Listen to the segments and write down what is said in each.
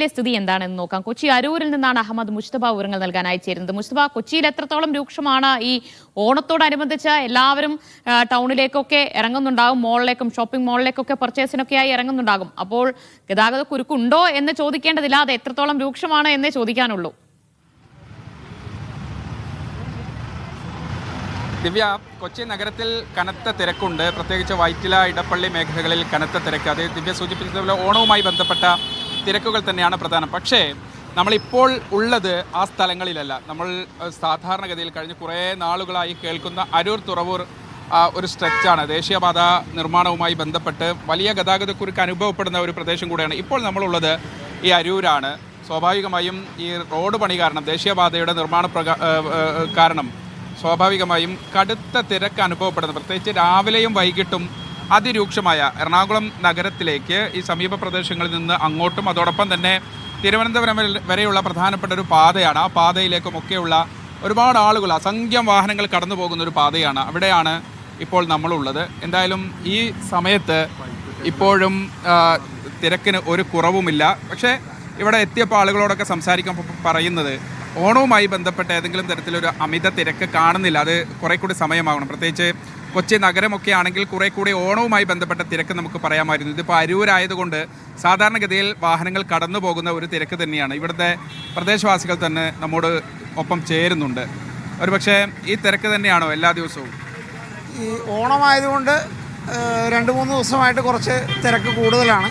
കൊച്ചിയിലെ സ്ഥിതി എന്താണെന്ന് നോക്കാം. കൊച്ചി അരൂരിൽ നിന്നാണ് അഹമ്മദ് മുസ്തഫ വിവരങ്ങൾ നൽകാനായി ചേരുന്നത്. മുസ്തഫ, കൊച്ചിയിൽ എത്രത്തോളം രൂക്ഷമാണ് ഈ ഓണത്തോടനുബന്ധിച്ച് എല്ലാവരും ടൗണിലേക്കൊക്കെ ഇറങ്ങുന്നുണ്ടാകും, മോളിലേക്കും ഷോപ്പിംഗ് മോളിലേക്കൊക്കെ പർച്ചേസിനൊക്കെയായി ഇറങ്ങുന്നുണ്ടാകും. അപ്പോൾ ഗതാഗത കുരുക്കുണ്ടോ എന്ന് ചോദിക്കേണ്ടതില്ല, അത് എത്രത്തോളം രൂക്ഷമാണ് എന്നേ ചോദിക്കാനുള്ളൂ. ദിവ്യ, കൊച്ചി നഗരത്തിൽ കനത്ത തിരക്കുണ്ട്. പ്രത്യേകിച്ച് വൈറ്റില, ഇടപ്പള്ളി മേഖലകളിൽ കനത്ത തിരക്ക്. അത് ദിവ്യ സൂചിപ്പിച്ചതുപോലെ ഓണവുമായി ബന്ധപ്പെട്ട തിരക്കുകൾ തന്നെയാണ് പ്രധാനം. പക്ഷേ നമ്മളിപ്പോൾ ഉള്ളത് ആ സ്ഥലങ്ങളിലല്ല. നമ്മൾ സാധാരണഗതിയിൽ കഴിഞ്ഞ കുറേ നാളുകളായി കേൾക്കുന്ന അരൂർ തുറവൂർ ഒരു സ്ട്രെച്ചാണ്. ദേശീയപാത നിർമ്മാണവുമായി ബന്ധപ്പെട്ട് വലിയ ഗതാഗതക്കുരുക്ക് അനുഭവപ്പെടുന്ന ഒരു പ്രദേശം കൂടെയാണ്. ഇപ്പോൾ നമ്മളുള്ളത് ഈ അരൂരാണ്. സ്വാഭാവികമായും ഈ റോഡ് പണി കാരണം, ദേശീയപാതയുടെ നിർമ്മാണ കാരണം സ്വാഭാവികമായും കടുത്ത തിരക്ക് അനുഭവപ്പെടുന്നു. പ്രത്യേകിച്ച് രാവിലെയും വൈകിട്ടും അതിരൂക്ഷമായ എറണാകുളം നഗരത്തിലേക്ക് ഈ സമീപ പ്രദേശങ്ങളിൽ നിന്ന് അങ്ങോട്ടും അതോടൊപ്പം തന്നെ തിരുവനന്തപുരം വരെയുള്ള പ്രധാനപ്പെട്ട ഒരു പാതയാണ്. ആ പാതയിലേക്കുമൊക്കെയുള്ള ഒരുപാട് ആളുകൾ, അസംഖ്യം വാഹനങ്ങൾ കടന്നു പോകുന്ന ഒരു പാതയാണ്. അവിടെയാണ് ഇപ്പോൾ നമ്മളുള്ളത്. എന്തായാലും ഈ സമയത്ത് ഇപ്പോഴും തിരക്കിന് ഒരു കുറവുമില്ല. പക്ഷേ ഇവിടെ എത്തിയപ്പോൾ ആളുകളോടൊക്കെ സംസാരിക്കുമ്പോൾ പറയുന്നത് ഓണവുമായി ബന്ധപ്പെട്ട ഏതെങ്കിലും തരത്തിലൊരു അമിത തിരക്ക് കാണുന്നില്ല. അത് കുറെ കൂടി സമയമാകണം. പ്രത്യേകിച്ച് കൊച്ചി നഗരമൊക്കെ ആണെങ്കിൽ കുറെ കൂടി ഓണവുമായി ബന്ധപ്പെട്ട തിരക്ക് നമുക്ക് പറയാമായിരുന്നു. ഇതിപ്പോൾ അരൂരായതുകൊണ്ട് സാധാരണഗതിയിൽ വാഹനങ്ങൾ കടന്നു പോകുന്ന ഒരു തിരക്ക് തന്നെയാണ്. ഇവിടുത്തെ പ്രദേശവാസികൾ തന്നെ നമ്മോട് ഒപ്പം ചേരുന്നുണ്ട്. ഒരുപക്ഷെ ഈ തിരക്ക് തന്നെയാണോ എല്ലാ ദിവസവും? ഈ ഓണമായതുകൊണ്ട് 2-3 ദിവസമായിട്ട് കുറച്ച് തിരക്ക് കൂടുതലാണ്.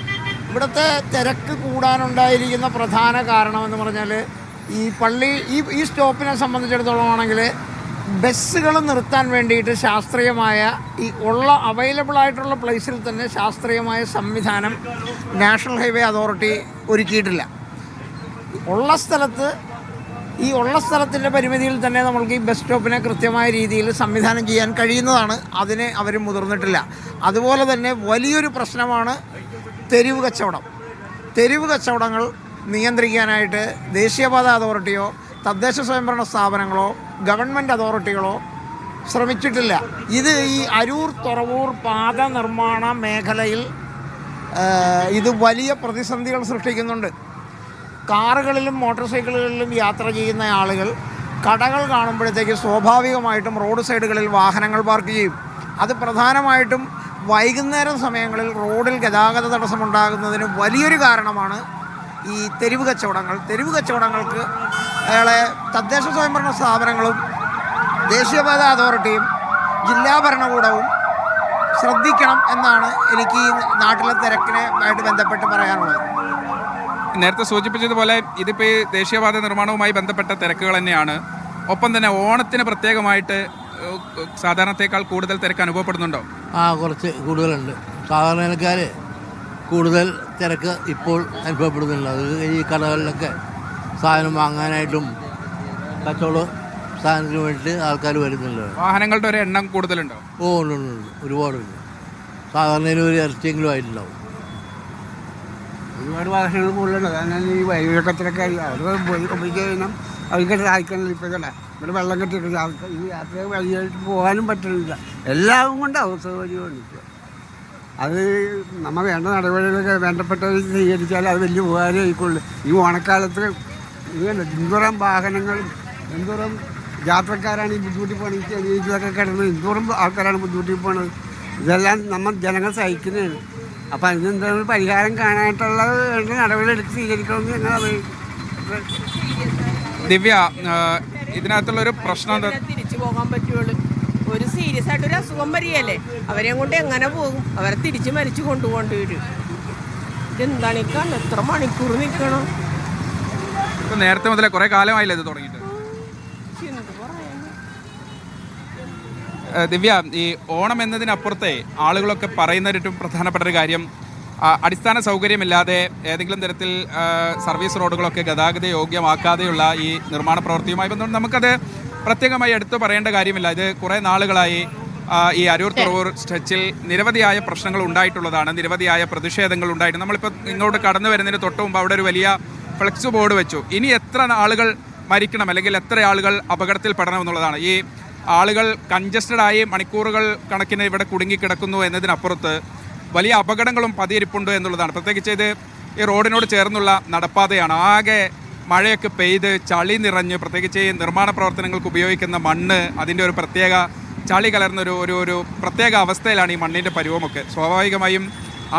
ഇവിടുത്തെ തിരക്ക് കൂടാനുണ്ടായിരിക്കുന്ന പ്രധാന കാരണമെന്ന് പറഞ്ഞാൽ ഈ സ്റ്റോപ്പിനെ സംബന്ധിച്ചിടത്തോളം ആണെങ്കിൽ ബസ്സുകൾ നിർത്താൻ വേണ്ടിയിട്ട് ശാസ്ത്രീയമായ അവൈലബിൾ ആയിട്ടുള്ള പ്ലേസിൽ തന്നെ ശാസ്ത്രീയമായ സംവിധാനം നാഷണൽ ഹൈവേ അതോറിറ്റി ഒരുക്കിയിട്ടില്ല. ഉള്ള സ്ഥലത്തിൻ്റെ പരിമിതിയിൽ തന്നെ നമ്മൾക്ക് ഈ ബസ് സ്റ്റോപ്പിനെ കൃത്യമായ രീതിയിൽ സംവിധാനം ചെയ്യാൻ കഴിയുന്നതാണ്. അതിന് അവർ മുതിർന്നിട്ടില്ല. അതുപോലെ തന്നെ വലിയൊരു പ്രശ്നമാണ് തെരുവ് കച്ചവടങ്ങൾ നിയന്ത്രിക്കാനായിട്ട് ദേശീയപാത അതോറിറ്റിയോ തദ്ദേശ സ്വയംഭരണ സ്ഥാപനങ്ങളോ ഗവൺമെൻറ് അതോറിറ്റികളോ ശ്രമിച്ചിട്ടില്ല. ഇത് ഈ അരൂർ തുറവൂർ പാത നിർമ്മാണ മേഖലയിൽ ഇത് വലിയ പ്രതിസന്ധികൾ സൃഷ്ടിക്കുന്നുണ്ട്. കാറുകളിലും മോട്ടോർ സൈക്കിളുകളിലും യാത്ര ചെയ്യുന്ന ആളുകൾ കടകൾ കാണുമ്പോഴത്തേക്ക് സ്വാഭാവികമായിട്ടും റോഡ് സൈഡുകളിൽ വാഹനങ്ങൾ പാർക്ക് ചെയ്യും. അത് പ്രധാനമായിട്ടും വൈകുന്നേരം സമയങ്ങളിൽ റോഡിൽ ഗതാഗത തടസ്സമുണ്ടാകുന്നതിന് വലിയൊരു കാരണമാണ് ഈ തെരുവ് കച്ചവടങ്ങൾക്ക് തദ്ദേശ സ്വയംഭരണ സ്ഥാപനങ്ങളും ദേശീയപാത അതോറിറ്റിയും ജില്ലാ ഭരണകൂടവും ശ്രദ്ധിക്കണം എന്നാണ് എനിക്ക് ഈ നാട്ടിലെ തിരക്കിനായിട്ട് ബന്ധപ്പെട്ട് പറയാനുള്ളത്. നേരത്തെ സൂചിപ്പിച്ചതുപോലെ ഇതിപ്പോൾ ഈ ദേശീയപാത നിർമ്മാണവുമായി ബന്ധപ്പെട്ട തിരക്കുകൾ തന്നെയാണ്. ഒപ്പം തന്നെ ഓണത്തിന് പ്രത്യേകമായിട്ട് സാധാരണത്തേക്കാൾ കൂടുതൽ തിരക്ക് അനുഭവപ്പെടുന്നുണ്ടോ? കുറച്ച് കൂടുതലുണ്ട്. സാധാരണക്കാർ കൂടുതൽ തിരക്ക് ഇപ്പോൾ അനുഭവപ്പെടുന്നില്ല. അത് ഈ കടകളിലൊക്കെ സാധനം വാങ്ങാനായിട്ടും കച്ചവടം സാധനത്തിന് വേണ്ടിയിട്ട് ആൾക്കാർ വരുന്നില്ല. വാഹനങ്ങളുടെ ഒരു എണ്ണം കൂടുതലുണ്ടോ? ഉണ്ട്, ഒരുപാടുണ്ട്. സാധാരണ ഒരു ഇറച്ചിയെങ്കിലും ആയിട്ടുണ്ടാവും. ഒരുപാട് വാഹനങ്ങൾ കൂടുതലുണ്ട്. അതാണ് ഈ വൈകിട്ടത്തിലൊക്കെ ഉപയോഗിക്കണം. അവർക്ക് സഹായിക്കാനില്ല. ഇപ്പോൾ കണ്ട ഇവിടെ വെള്ളം കെട്ടിയിട്ട് ഈ യാത്ര വഴിയായിട്ട് പോകാനും പറ്റുന്നില്ല. എല്ലാം കൊണ്ട് അസൗകര്യമാണ് ഇപ്പോൾ. അത് നമ്മൾ വേണ്ട നടപടികളൊക്കെ വേണ്ടപ്പെട്ടവർ സ്വീകരിച്ചാൽ അത് വലിയ ഉപകാരം ആയിക്കൊള്ളു. ഈ ഓണക്കാലത്ത് എന്തോരം വാഹനങ്ങളും എന്തോരം യാത്രക്കാരാണ് ഈ ബുദ്ധിമുട്ടി പോകണത്. ഇതൊക്കെ കിടന്ന് എന്തോരം ആൾക്കാരാണ് ബുദ്ധിമുട്ടി പോകണത്. ഇതെല്ലാം നമ്മൾ ജനങ്ങൾ സഹിക്കുന്നതാണ്. അപ്പം അതിനെന്തെങ്കിലും പരിഹാരം കാണാനായിട്ടുള്ള വേണ്ട നടപടി എടുത്ത് സ്വീകരിക്കണമെന്ന് ഞങ്ങൾ ദിവ്യ, ഇതിനകത്തുള്ളൊരു പ്രശ്നം തിരിച്ചു പോകാൻ പറ്റുള്ളൂ. ഒരു സീരിയസ് ആയിട്ട് ഒരു അസുഖം വരികയല്ലേ, അവരെയും കൊണ്ട് എങ്ങനെ പോകും? അവരെ തിരിച്ച് മരിച്ചു കൊണ്ടുപോകേണ്ടി വരും. ഇതെന്താണ് ഈ കാണുന്നത്? എത്ര മണിക്കൂർ നിൽക്കണം? നേരത്തെ മുതലേ കുറെ കാലമായില്ലേ ഇത് തുടങ്ങിയിട്ട്? ദിവ്യ, ഈ ഓണം എന്നതിനപ്പുറത്തെ ആളുകളൊക്കെ പറയുന്ന ഏറ്റവും പ്രധാനപ്പെട്ട ഒരു കാര്യം അടിസ്ഥാന സൗകര്യമില്ലാതെ ഏതെങ്കിലും തരത്തിൽ സർവീസ് റോഡുകളൊക്കെ ഗതാഗത യോഗ്യമാക്കാതെയുള്ള ഈ നിർമ്മാണ പ്രവൃത്തിയുമായി ബന്ധപ്പെട്ട് നമുക്കത് പ്രത്യേകമായി എടുത്തു പറയേണ്ട കാര്യമില്ല. ഇത് കുറേ നാളുകളായി ഈ അരൂർ തുറവൂർ സ്ട്രെച്ചിൽ നിരവധിയായ പ്രശ്നങ്ങൾ ഉണ്ടായിട്ടുള്ളതാണ്. നിരവധിയായ പ്രതിഷേധങ്ങൾ ഉണ്ടായിട്ട് നമ്മളിപ്പോൾ ഇങ്ങോട്ട് കടന്നു വരുന്നതിന് തൊട്ട് മുമ്പ് അവിടെ ഒരു വലിയ ഫ്ലെക്സ് ബോർഡ് വെച്ചു. ഇനി എത്ര ആളുകൾ മരിക്കണം അല്ലെങ്കിൽ എത്ര ആളുകൾ അപകടത്തിൽ പെടണമെന്നുള്ളതാണ്. ഈ ആളുകൾ കൺജസ്റ്റഡായി മണിക്കൂറുകൾ കണക്കിന് ഇവിടെ കുടുങ്ങിക്കിടക്കുന്നു എന്നതിനപ്പുറത്ത് വലിയ അപകടങ്ങളും പതിയിരിപ്പുണ്ട് എന്നുള്ളതാണ്. പ്രത്യേകിച്ച് ഇത് ഈ റോഡിനോട് ചേർന്നുള്ള നടപ്പാതയാണ്. ആകെ മഴയൊക്കെ പെയ്ത് ചളി നിറഞ്ഞ്, പ്രത്യേകിച്ച് ഈ നിർമ്മാണ പ്രവർത്തനങ്ങൾക്ക് ഉപയോഗിക്കുന്ന മണ്ണ് അതിൻ്റെ ഒരു പ്രത്യേക ചളി കലർന്നൊരു ഒരു ഒരു പ്രത്യേക അവസ്ഥയിലാണ് ഈ മണ്ണിൻ്റെ പരുവമൊക്കെ. സ്വാഭാവികമായും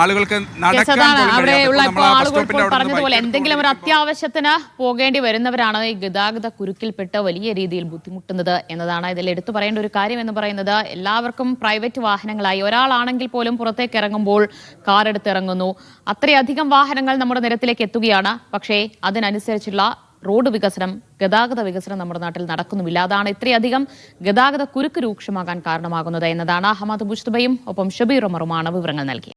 ആളുകൾക്ക് നടക്കാൻ പോലും അവിടെയുള്ള കഴിയാത്ത, ഇപ്പോൾ നമ്മൾ ആ ബസ് ആളുകൾ സ്റ്റോപ്പിന്റെ ഇപ്പോൾ അവിടെ നിന്ന് പറഞ്ഞതുപോലെ ബൈക്ക് എന്തെങ്കിലും ഒരു എടുത്ത് അത്യാവശ്യത്തിന് പോകേണ്ടി വരുന്നവരാണ് ഈ ഗതാഗത കുരുക്കിൽപ്പെട്ട് വലിയ രീതിയിൽ ബുദ്ധിമുട്ടുന്നത് എന്നതാണ് ഇതിൽ എടുത്തു പറയേണ്ട ഒരു കാര്യം എന്ന് പറയുന്നത്. എല്ലാവർക്കും പ്രൈവറ്റ് വാഹനങ്ങളായി, ഒരാളാണെങ്കിൽ പോലും പുറത്തേക്ക് ഇറങ്ങുമ്പോൾ കാർ എടുത്തിറങ്ങുന്നു. അത്രയധികം വാഹനങ്ങൾ നമ്മുടെ നിരത്തിലേക്ക് എത്തുകയാണ്. പക്ഷേ അതിനനുസരിച്ചുള്ള റോഡ് വികസനം, ഗതാഗത വികസനം നമ്മുടെ നാട്ടിൽ നടക്കുന്നുമില്ല. അതാണ് ഇത്രയധികം ഗതാഗത കുരുക്ക് രൂക്ഷമാകാൻ കാരണമാകുന്നത് എന്നതാണ്. അഹമ്മദ് മുജ്തബയും ഒപ്പം ഷബീർ ഉമറുമാണ് വിവരങ്ങൾ നൽകിയത്.